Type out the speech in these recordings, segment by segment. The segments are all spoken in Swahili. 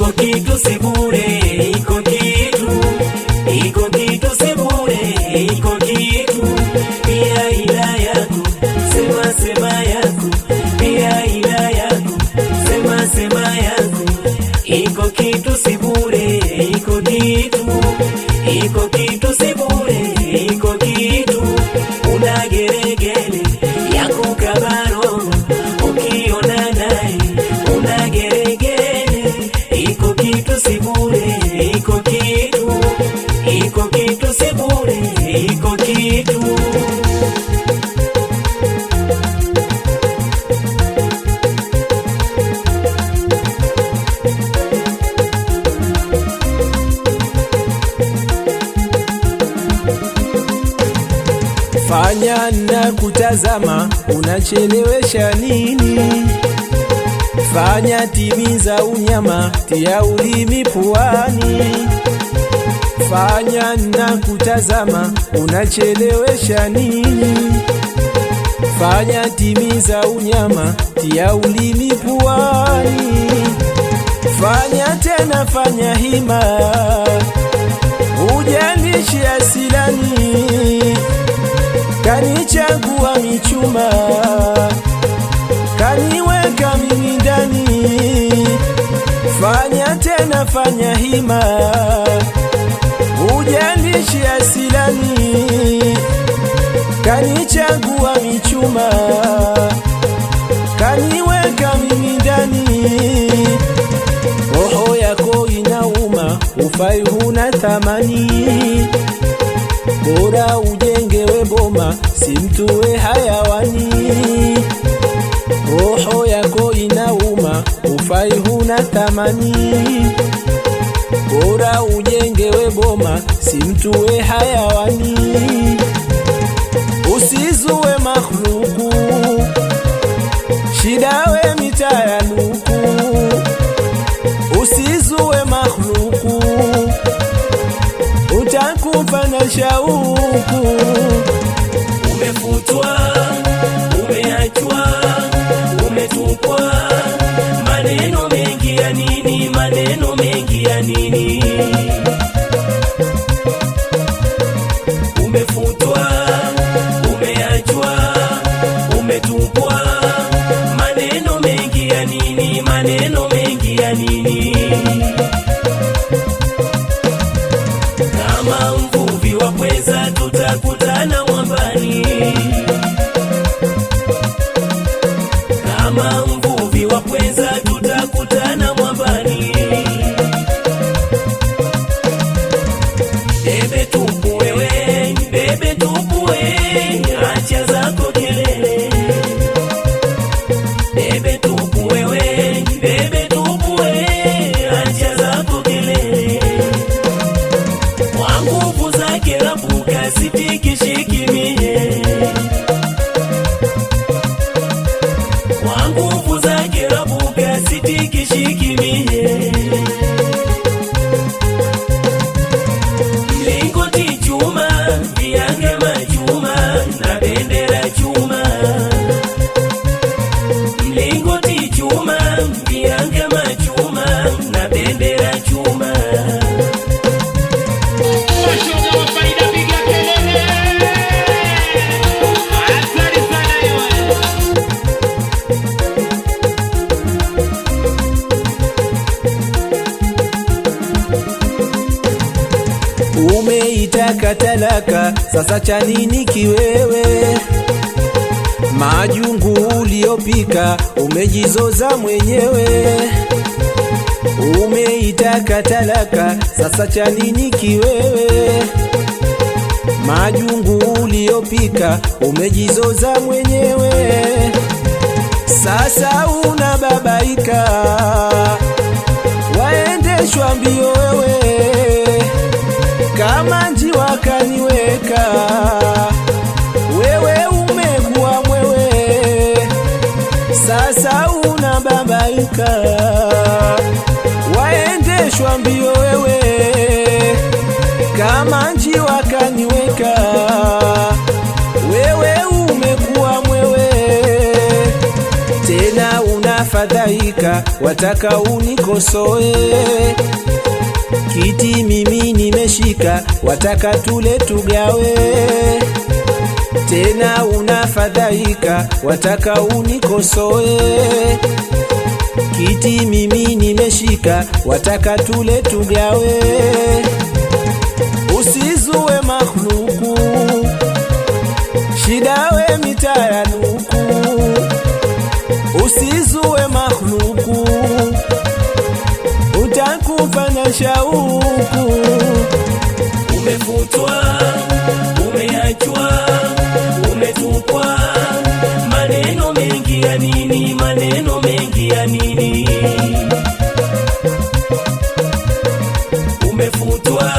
iko kitu si bure, iko kitu si bure, iko kitu pia ila yako, sema yako, pia ila yako, sema yako, iko kitu si bure, iko kitu si bure, iko kitu una geregere ya kukabaro, ukiona naye una geregere, iko kitu si bure, iko kitu si bure, iko kitu. Fanya na kutazama, unachelewesha nini? Fanya timiza unyama, tia ulimi puani. Fanya na kutazama, unachelewesha nini? Fanya timiza unyama, tia ulimi puani. Fanya tena, fanya hima, ujalishi asilani. Kanichagua michuma, kaniweka mimi ndani. Fanya tena, fanya hima, ujalishi asilani. Kanichagua michuma, kaniweka mimi ndani. Roho yako inauma, ufai huna thamani. Bora ujengewe boma, simtuwe hayawani. Roho yako inauma, ufai huna thamani. Bora ujengewe boma, simtuwe hayawani. Usizue makhluku, shidawe mitayaluku. Usizue makhluku, utakufa na shauku. Umefutwa, umeachwa, umetupwa, maneno mengi ya nini, maneno mengi ya nini? Umefutwa, umeachwa, umetupwa, maneno mengi ya nini, maneno mengi ya nini? Kama mvuvi wa pweza tutakutana mwambani. Kama mvuvi wa pweza tutakutana mwambani. Bebe tupu wewe, bebe tupu wewe, acha zako kelele. Bebe tupu wewe, bebe tupu wewe, acha zako kelele. Kwa nguvu zake Rabuka sitikishikimie. Kwa nguvu zake Rabuka sitikishikimie. Mlingoti chuma, viange machuma, na bendera chuma. Mlingoti chuma, viange machuma, na bendera chuma. Umeitaka talaka, sasa cha nini kiwewe? Majungu uliopika, umejizoza mwenyewe. Umeitaka talaka, sasa cha nini kiwewe? Majungu uliopika, umejizoza mwenyewe. Sasa unababaika, waendeshwa mbio wewe. Kama njiwa kaniweka, wewe umekuwa mwewe. Sasa unababaika, waendeshwa mbio wewe. Kama njiwa kaniweka, wewe umekuwa mwewe. Tena una fadhali unafadhaika, wataka unikosoe. Kiti mimi nimeshika, wataka tule tugawe. Tena unafadhaika, wataka unikosoe. Kiti mimi nimeshika, wataka tule tugawe. Usizue makhluku, shida we mitayanuku. Usizue makhluku, utakufa na shauku. Umefutwa, umeachwa, umetupwa. Maneno mengi ya nini? Maneno mengi ya nini? Umefutwa,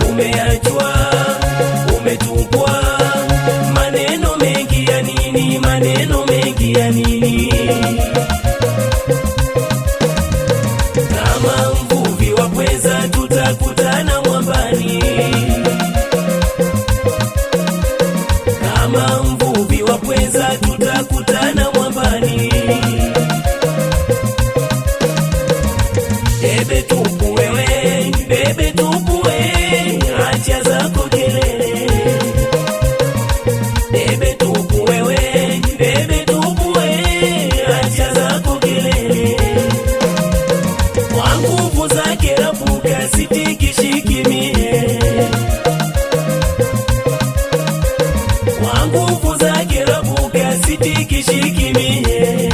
umeachwa, umetupwa. Maneno mengi ya nini? Maneno mengi ya nini? Kama mvuvi wa pweza tutakutana mwambani. Kama mvuvi wa pweza tutakutana mwambani. Bebe tupu wewe, bebe tupu wewe, acha zako kelele. Bebe tupu wewe, bebe tupu wewe, acha zako kelele. Kwa nguvu zake rabuka sitikishikimie. Kwa nguvu zake rabuka sitikishikimie.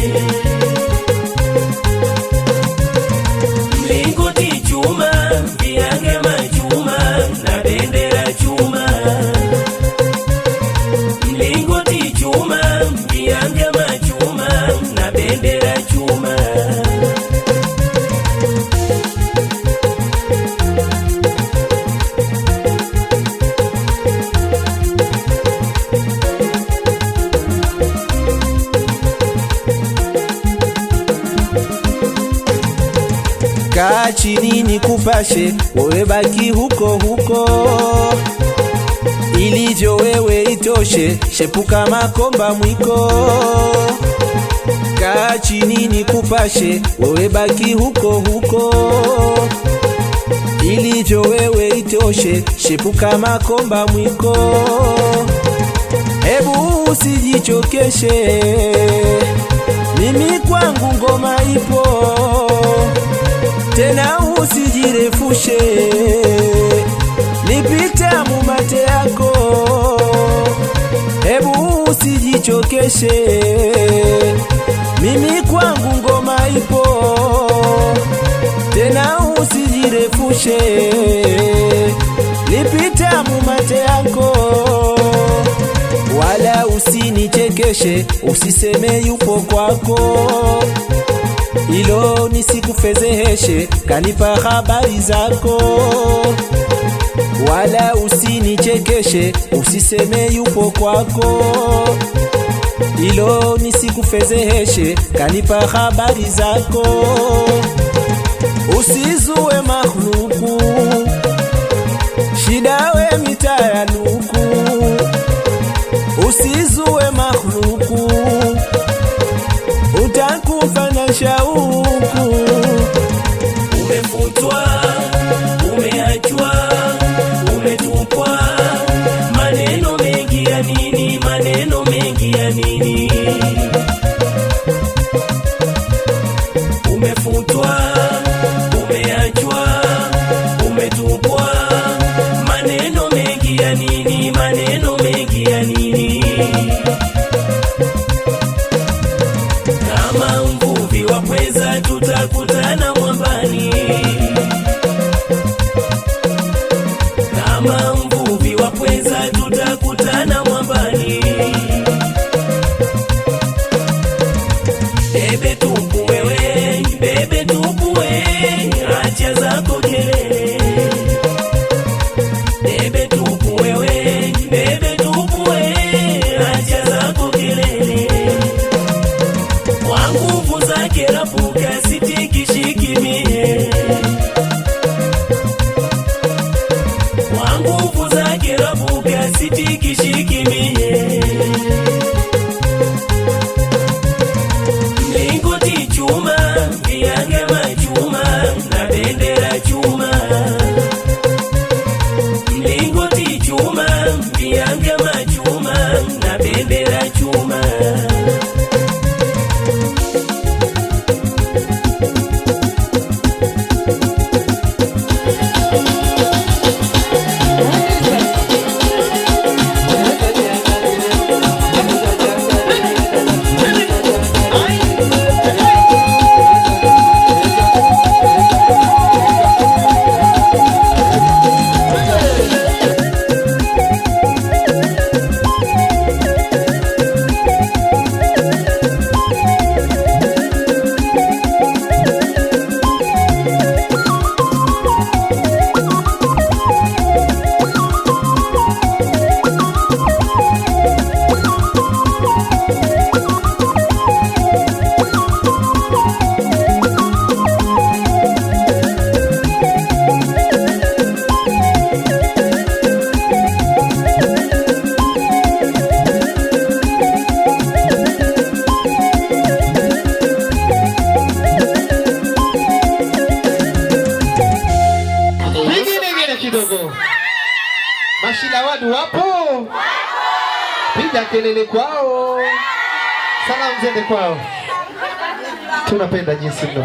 Mlingoti chuma, viange machuma, na bendera chuma. Mlingoti chuma, viange machuma, na bendera chuma. Kaa chini nikupashe, wewe baki huko huko. Ilivyo wewe itoshe, shepuka makomba mwiko. Kaa chini nikupashe, wewe baki huko huko. Ilivyo wewe itoshe, shepuka makomba mwiko. Hebu usijichokeshe, mimi kwangu ngoma ipo. Tena usijirefushe, nipita mumate yako. Hebu usijichokeshe, mimi kwangu ngoma ipo. Tena usijirefushe, nipita mumate yako. Wala usinichekeshe, usiseme yupo kwako. Ilo nisikufezeheshe, kanipa habari zako. Wala usinichekeshe, usiseme yupo kwako. Ilo nisikufezeheshe, kanipa habari zako. Usizue makhluku, shida we mitayanuku. Usizue makhluku, utakufa na shauku. Umefutwa, umeachwa, umetupwa. Maneno mengi ya nini? Maneno mengi ya nini? Umefutwa, umeachwa, umetupwa. Maneno mengi ya nini? Maneno mengi ya nini? Kama mvuvi wa pweza tutakutana mwambani. Kama mvuvi wa pweza tutakutana mwambani. Bebe tupu wewe, bebe tupu wewe, acha zako kelele. Bebe tupu wewe, bebe tupu wewe, acha zako kelele. Kwa nguvu zake rabuka sitikisha. Mashina wadu wapo? Piga kelele kwao. Salamu zende kwao. Tunapenda jinsi mnavyo